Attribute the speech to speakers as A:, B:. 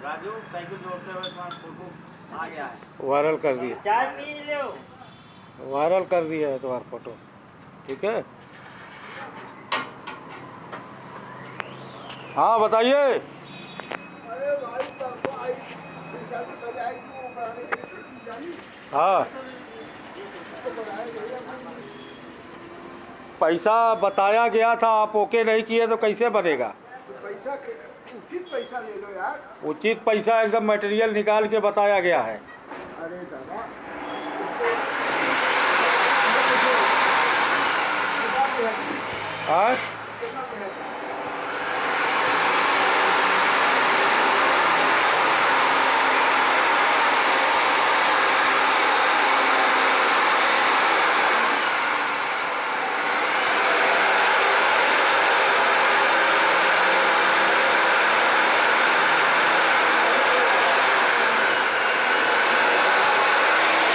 A: Raju cycle जोड़ते हुए तुम्हारा फोटो आ गया है,
B: वायरल कर दिया,
A: चाय पी लो।
B: वायरल कर दिया है तुम्हारा फोटो। ठीक है, हाँ बताइए।
C: अरे भाई परसों आई आई थी वो बनाने के लिए जानी
B: हाँ,
C: तो बनाया गया
B: पैसा बताया गया था, आप ओके नहीं किए तो कैसे बनेगा?
C: तो पैसा उचित पैसा ले लो यार।
B: उचित पैसा एकदम मटेरियल निकाल के बताया गया है।
C: अरे दादा
B: हाँ